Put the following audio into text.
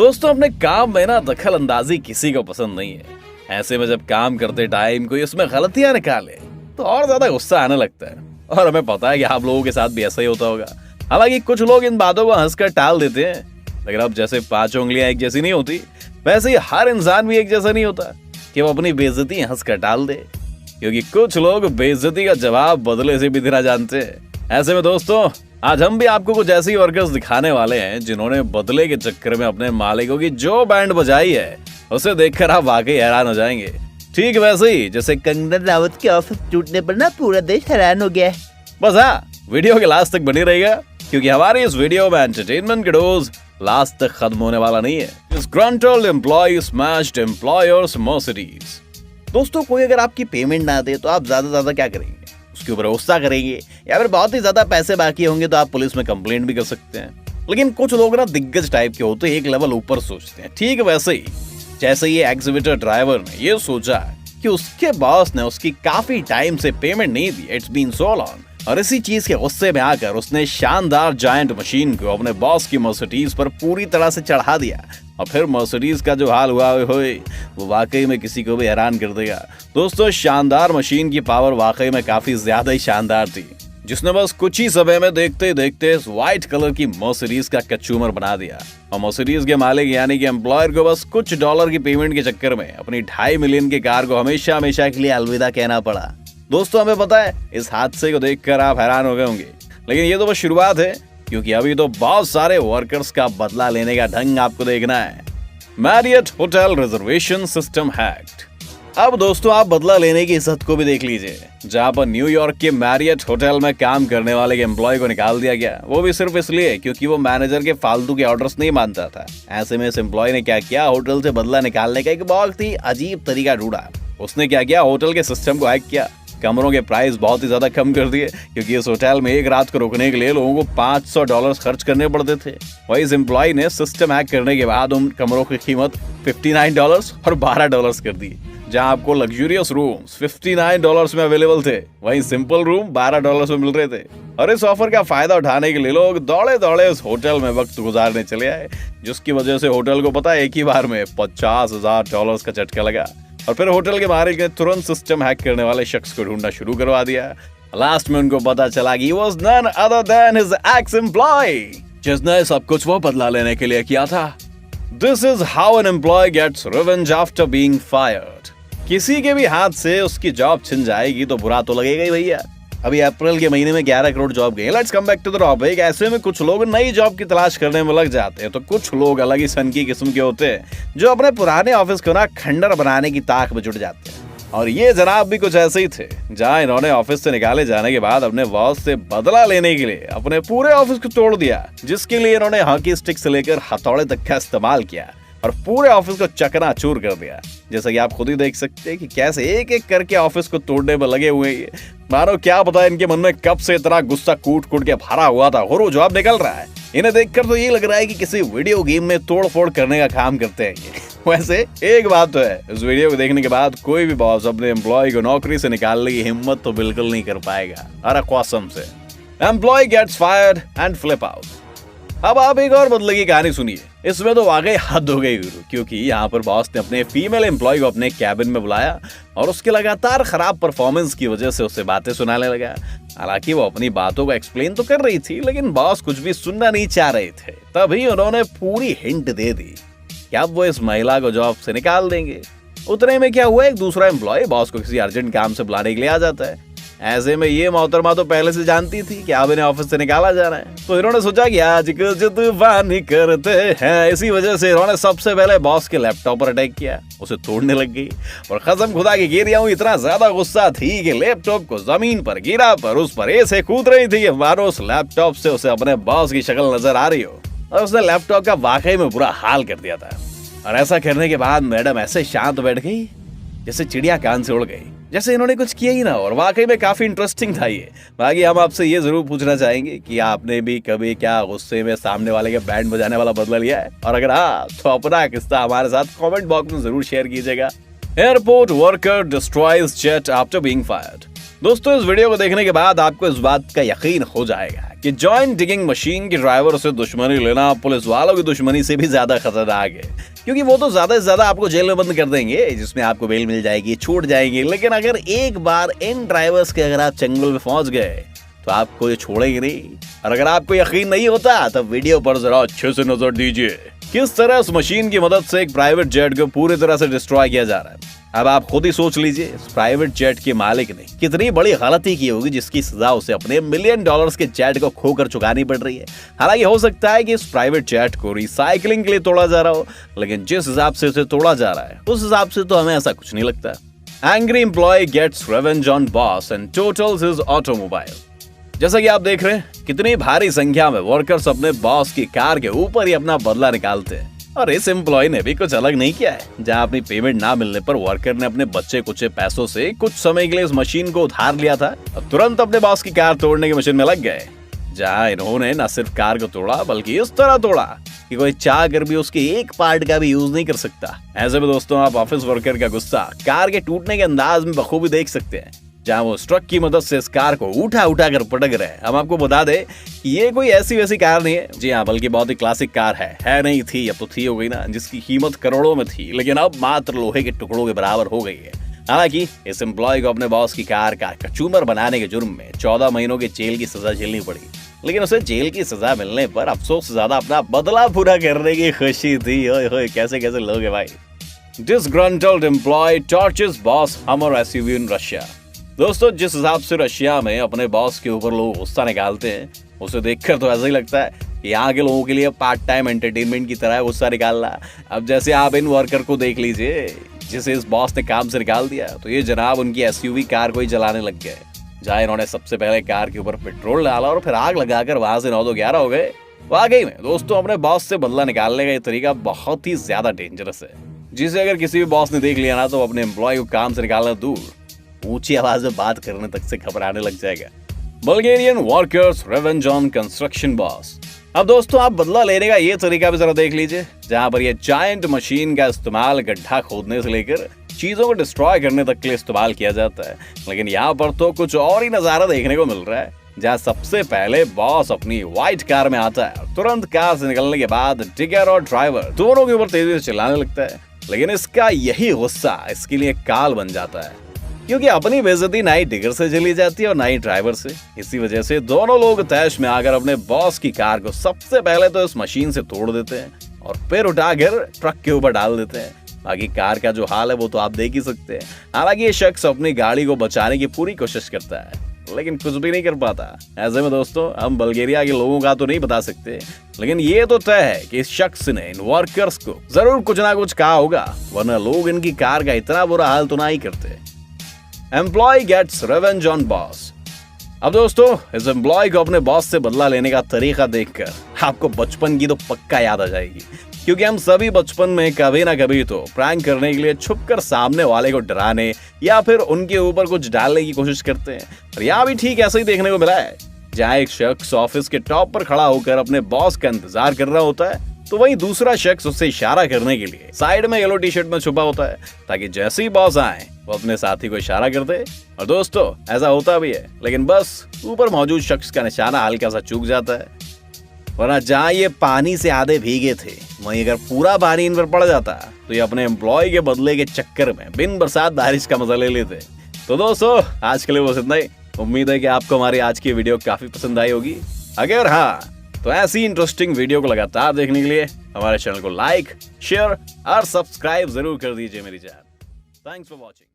दोस्तों, अपने काम में ना दखल अंदाजी किसी को पसंद नहीं है। ऐसे में जब काम करते टाइम कोई उसमें गलतियां निकाले तो और ज्यादा गुस्सा आने लगता है। और हमें पता है कि आप लोगों के साथ भी ऐसा ही होता होगा। हालांकि कुछ लोग इन बातों को हंसकर टाल देते हैं, लेकिन अब जैसे 5 उंगलियां एक जैसी नहीं होती, वैसे ही हर इंसान भी एक जैसा नहीं होता कि वो अपनी बेइज्जती हंसकर टाल दे, क्योंकि कुछ लोग बेइज्जती का जवाब बदले से भी देना जानते हैं। ऐसे में दोस्तों, आज हम भी आपको कुछ ऐसी वर्कर्स दिखाने वाले हैं जिन्होंने बदले के चक्कर में अपने मालिकों की जो बैंड बजाई है उसे देखकर आप वाकई हैरान हो जाएंगे। ठीक वैसे ही जैसे कंगना रावत के ऑफिस टूटने पर ना पूरा देश हैरान हो गया। बस हाँ, वीडियो के लास्ट तक बनी रहेगा, क्योंकि हमारी इस वीडियो में एंटरटेनमेंट का डोज लास्ट तक खत्म होने वाला नहीं है। डिस्ग्रंटल्ड एम्प्लॉय स्मैश्ड एम्प्लॉयर्स मर्सिडीज। दोस्तों, कोई अगर आपकी पेमेंट ना दे तो आप ज्यादा क्या करेंगे? उसके ऊपर गुस्सा करेंगे, या फिर बहुत ही ज्यादा पैसे बाकी होंगे तो आप पुलिस में कंप्लेंट भी कर सकते हैं। लेकिन कुछ लोग ना दिग्गज टाइप के होते, एक लेवल ऊपर सोचते हैं। ठीक वैसे ही जैसे ये एग्जीबिटर ड्राइवर ने ये सोचा कि उसके बॉस ने उसकी काफी टाइम से पेमेंट नहीं दी, इट्स बीन सो लॉन्ग, और इसी चीज के गुस्से में आकर उसने शानदार जायंट मशीन को अपने बॉस की मर्सिडीज पर पूरी तरह से चढ़ा दिया। और फिर मर्सिडीज का जो हाल हुआ वो वाकई में किसी को भी हैरान कर देगा। दोस्तों, शानदार मशीन की पावर वाकई में काफी ज्यादा ही शानदार थी, जिसने बस कुछ ही समय में देखते देखते इस व्हाइट कलर की मर्सिडीज का कचूमर बना दिया। और मर्सिडीज के मालिक यानी कि एम्प्लॉयर को बस कुछ डॉलर की पेमेंट के चक्कर में अपनी 2.5 मिलियन की कार को हमेशा के लिए अलविदा कहना पड़ा। दोस्तों, हमें पता है इस हादसे को देखकर आप हैरान हो गए होंगे, लेकिन ये तो बस शुरुआत है, क्योंकि अभी तो बहुत सारे वर्कर्स का बदला लेने का ढंग आपको देखना है। Marriott hotel reservation system hacked. अब दोस्तों, आप बदला लेने की इस हद को भी देख लीजिए, जहां पर न्यूयॉर्क के मैरियट होटल में काम करने वाले के एम्प्लॉय को निकाल दिया गया, वो भी सिर्फ इसलिए क्योंकि वो मैनेजर के फालतू के ऑर्डर्स नहीं मानता था। ऐसे में इस एम्प्लॉय ने क्या किया, होटल से बदला निकालने का एक बहुत ही अजीब तरीका ढूंढा। उसने क्या किया, होटल के सिस्टम को हैक किया, कमरों के प्राइस बहुत ही ज्यादा कम कर दिए, क्योंकि इस होटल में एक रात को रुकने के लिए लोगों को $500 खर्च करने पड़ते थे। वही इस एम्प्लॉय ने सिस्टम हैक करने के बाद उन कमरों की कीमत $59 और $12 कर दी। जहां आपको लग्जूरियस रूम्स $59 में अवेलेबल थे, वहीं सिंपल रूम $12 में मिल रहे थे। और इस ऑफर का फायदा उठाने के लिए लोग दौड़े दौड़े उस होटल में वक्त गुजारने चले आए, जिसकी वजह से होटल को पता है एक ही बार में $50,000 का झटका लगा। और फिर होटल के मालिक ने तुरंत सिस्टम हैक करने वाले शख्स को ढूंढना शुरू करवा दिया। लास्ट में उनको पता चला कि he was none other than his ex-employee, जिसने सब कुछ वो बदला लेने के लिए किया था। This is how an employee gets revenge after being fired। किसी के भी हाथ से उसकी जॉब छिन जाएगी तो बुरा तो लगेगा ही भैया। अभी अप्रैल के महीने में 11 करोड़ जॉब गए। Let's come back to the topic. ऐसे में कुछ लोग नई जॉब की तलाश करने में लग जाते हैं, तो कुछ लोग अलग ही सन की किस्म के होते हैं जो अपने पुराने ऑफिस को ना खंडर बनाने की ताक में जुट जाते हैं। और ये जनाब भी कुछ ऐसे ही थे, जहां इन्होंने ऑफिस से निकाले जाने के बाद अपने बॉस से बदला लेने के लिए अपने पूरे ऑफिस को तोड़ दिया, जिसके लिए इन्होंने हॉकी स्टिक से लेकर हथौड़े तक का इस्तेमाल किया और पूरे ऑफिस को चकनाचूर कर दिया। जैसा कि आप खुद ही देख सकते हैं कि कैसे एक एक करके ऑफिस को तोड़ने में लगे हुए हैं। मानो क्या पता इनके मन में कब से इतना गुस्सा कूट के भरा हुआ था और वो जवाब निकल रहा है। इन्हें देखकर तो ये लग रहा है कि किसी वीडियो गेम में तोड़ फोड़ करने का काम करते हैं ये। वैसे एक बात तो है, इस वीडियो को देखने के बाद कोई भी बॉस अपने एम्प्लॉय को नौकरी से निकालने की हिम्मत तो बिल्कुल नहीं कर पाएगा। अरे कसम से। Employee gets fired and flip out. अब आप एक और बदले की कहानी सुनिए। इसमें तो वाकई हद हो गई, क्योंकि यहाँ पर बॉस ने अपने फीमेल एम्प्लॉय को अपने कैबिन में बुलाया और उसके लगातार खराब परफॉर्मेंस की वजह से उसे बातें सुनाने लगा। हालांकि वो अपनी बातों को एक्सप्लेन तो कर रही थी, लेकिन बॉस कुछ भी सुनना नहीं चाह रहे थे। तभी उन्होंने पूरी हिंट दे दी कि अब वो इस महिला को जॉब से निकाल देंगे। उतने में क्या हुआ, एक दूसरा एम्प्लॉय बॉस को किसी अर्जेंट काम से बुलाने के लिए आ जाता है। ऐसे में ये मोहतरमा तो पहले से जानती थी कि अब इन्हें ऑफिस से निकाला जा रहा है, तो इन्होंने सोचा कि आज कुछ तूफानी करते हैं। इसी वजह से इन्होंने सबसे पहले बॉस के लैपटॉप पर अटैक किया, उसे तोड़ने लग गई। और कसम खुदा की गिर हूं, इतना ज्यादा गुस्सा थी कि लैपटॉप को जमीन पर गिरा पर उस पर ऐसे कूद रही थी कि मानो उस लैपटॉप से उसे अपने बॉस की शक्ल नजर आ रही हो। और उसने लैपटॉप का वाकई में बुरा हाल कर दिया था। और ऐसा करने के बाद मैडम ऐसे शांत बैठ गई जैसे चिड़िया कान से उड़ गई, जैसे इन्होंने कुछ किया ही ना। और वाकई में काफी इंटरेस्टिंग था ये। बाकी हम आपसे ये जरूर पूछना चाहेंगे कि आपने भी कभी क्या गुस्से में सामने वाले के बैंड बजाने वाला बदला लिया है, और अगर हाँ तो अपना किस्सा हमारे साथ कमेंट बॉक्स में जरूर शेयर कीजिएगा। Airport worker destroys jet after being fired. दोस्तों इस वीडियो को देखने के बाद आपको इस बात का यकीन हो जाएगा कि जॉइंट डिगिंग मशीन के ड्राइवर से दुश्मनी लेना पुलिस वालों की दुश्मनी से भी ज्यादा खतरनाक है, क्योंकि वो तो ज्यादा से ज्यादा आपको जेल में बंद कर देंगे, जिसमें आपको बेल मिल जाएगी, छूट जाएंगे। लेकिन अगर एक बार इन ड्राइवर्स के अगर आप चंगुल में पहुंच गए तो आपको ये छोड़ेंगे नहीं। और अगर आपको यकीन नहीं होता तो वीडियो पर जरा अच्छे से नजर दीजिए किस तरह इस मशीन की मदद से एक प्राइवेट जेट को पूरी तरह से डिस्ट्रॉय किया जा रहा है। अब आप खुद ही सोच लीजिए, इस प्राइवेट जेट के मालिक ने कितनी बड़ी गलती की होगी जिसकी सजा उसे अपने $1 मिलियन के जेट को खोकर चुकानी पड़ रही है। हालांकि हो सकता है कि इस प्राइवेट जेट को रिसाइकलिंग के लिए तोड़ा जा रहा हो, लेकिन जिस हिसाब से उसे तोड़ा जा रहा है उस हिसाब से तो हमें ऐसा कुछ नहीं लगता। Angry employee gets revenge on boss and totals his automobile. जैसा कि आप देख रहे हैं, कितनी भारी संख्या में वर्कर्स अपने बॉस की कार के ऊपर ही अपना बदला निकालते हैं। और इस एम्प्लॉय ने भी कुछ अलग नहीं किया है, जहां अपनी पेमेंट ना मिलने पर वर्कर ने अपने बच्चे कुछ पैसों से कुछ समय के लिए इस मशीन को उधार लिया था और तुरंत अपने बॉस की कार तोड़ने की मशीन में लग गए। जहां इन्होंने न सिर्फ कार को तोड़ा बल्कि इस तरह तोड़ा कि कोई चाह कर भी उसके एक पार्ट का भी यूज नहीं कर सकता। ऐसे में दोस्तों आप ऑफिस वर्कर का गुस्सा कार के टूटने के अंदाज में बखूबी देख सकते हैं, जहां वो ट्रक की मदद से इस कार को उठा कर पटक रहे हैं। हम आपको बता दें कि ये कोई ऐसी वैसी कार नहीं है, जी हाँ, बल्कि बहुत ही क्लासिक कार है नहीं थी, अब तो थी हो गई ना, जिसकी कीमत करोड़ों में थी लेकिन अब मात्र लोहे के टुकड़ों के बराबर हो गई है। हालांकि इस एम्प्लॉय को अपने बॉस की कार का कचूमर बनाने के जुर्म में 14 महीनों की जेल की सजा झेलनी पड़ी, लेकिन उसे जेल की सजा मिलने पर अफसोस से ज्यादा अपना बदला पूरा करने की खुशी थी। ओए कैसे कैसे लोग हैं भाई। Disgruntled employee torches boss Hummer SUV in Russia। दोस्तों जिस हिसाब से रशिया में अपने बॉस के ऊपर लोग गुस्सा निकालते हैं, उसे देखकर तो ऐसा ही लगता है कि यहाँ के लोगों के लिए पार्ट टाइम एंटरटेनमेंट की तरह गुस्सा निकालना। अब जैसे आप इन वर्कर को देख लीजिए जिसे इस बॉस ने काम से निकाल दिया, तो ये जनाब उनकी SUV कार को ही जलाने लग गए, जहाँ इन्होंने सबसे पहले कार के ऊपर पेट्रोल डाला और फिर आग लगाकर वहां से 9 तो 11 हो गए। वाकई में दोस्तों अपने बॉस से बदला निकालने का ये तरीका बहुत ही ज्यादा डेंजरस है, जिसे अगर किसी भी बॉस ने देख लिया ना तो अपने एम्प्लॉय को काम से निकालना दूर, ऊंची आवाज में बात करने तक से घबराने लग जाएगा। Bulgarian workers revenge on construction boss. अब दोस्तों आप बदला लेने का ये तरीका भी जरा देख लीजिए, जहां पर ये जायंट मशीन का इस्तेमाल गड्ढा खोदने से लेकर चीजों को डिस्ट्रॉय करने तक के लिए इस्तेमाल किया जाता है। लेकिन यहाँ पर तो कुछ और ही नजारा देखने को मिल रहा है, जहाँ सबसे पहले बॉस अपनी व्हाइट कार में आता है, तुरंत कार से निकलने के बाद डिगर और ड्राइवर दोनों के ऊपर तेजी से चिल्लाने लगता है। लेकिन इसका यही गुस्सा इसके लिए काल बन जाता है, क्योंकि अपनी बेइज्जती ना ही डिगर से झेली जाती है और ना ही ड्राइवर से। इसी वजह से दोनों लोग तैश में आकर अपने बॉस की कार को सबसे पहले तो इस मशीन से तोड़ देते हैं और फिर उठाकर ट्रक के ऊपर डाल देते हैं। बाकी कार का जो हाल है वो तो आप देख ही सकते हैं। हालांकि ये शख्स अपनी गाड़ी को बचाने की पूरी कोशिश करता है, लेकिन कुछ भी नहीं कर पाता। ऐसे में दोस्तों हम बल्गेरिया के लोगों का तो नहीं बता सकते, लेकिन ये तो तय है कि इस शख्स ने इन वर्कर्स को जरूर कुछ ना कुछ कहा होगा, वरना लोग इनकी कार का इतना बुरा हाल तो ना ही करते। Employee gets revenge on boss. अब दोस्तों इस एम्प्लॉय को अपने बॉस से बदला लेने का तरीका देखकर आपको बचपन की तो पक्का याद आ जाएगी, क्योंकि हम सभी बचपन में कभी ना कभी तो प्रैंक करने के लिए छुपकर सामने वाले को डराने या फिर उनके ऊपर कुछ डालने की कोशिश करते हैं। और यहाँ भी ठीक ऐसा ही देखने को मिला है, जहाँ एक शख्स ऑफिस के टॉप पर खड़ा होकर अपने बॉस का इंतजार कर रहा होता है, तो वहीं दूसरा शख्स उससे इशारा करने के लिए साइड में येलो टी शर्ट में छुपा होता है, ताकि जैसे ही बॉस आए वो अपने साथी को इशारा कर दे। और दोस्तों ऐसा होता भी है, लेकिन बस ऊपर मौजूद शख्स का निशाना हल्का सा चूक जाता है, वरना जहाँ ये पानी से आधे भीगे थे वहीं अगर पूरा पानी इन पर पड़ जाता तो ये अपने एम्प्लॉय के बदले के चक्कर में बिन बरसात बारिश का मजा ले लेते। तो दोस्तों आज के लिए बस इतना ही। उम्मीद है कि आपको हमारी आज की वीडियो काफी पसंद आई होगी। अगर हाँ तो ऐसी इंटरेस्टिंग वीडियो को लगातार देखने के लिए हमारे चैनल को लाइक, शेयर और सब्सक्राइब जरूर कर दीजिए मेरी जान। Thanks for watching.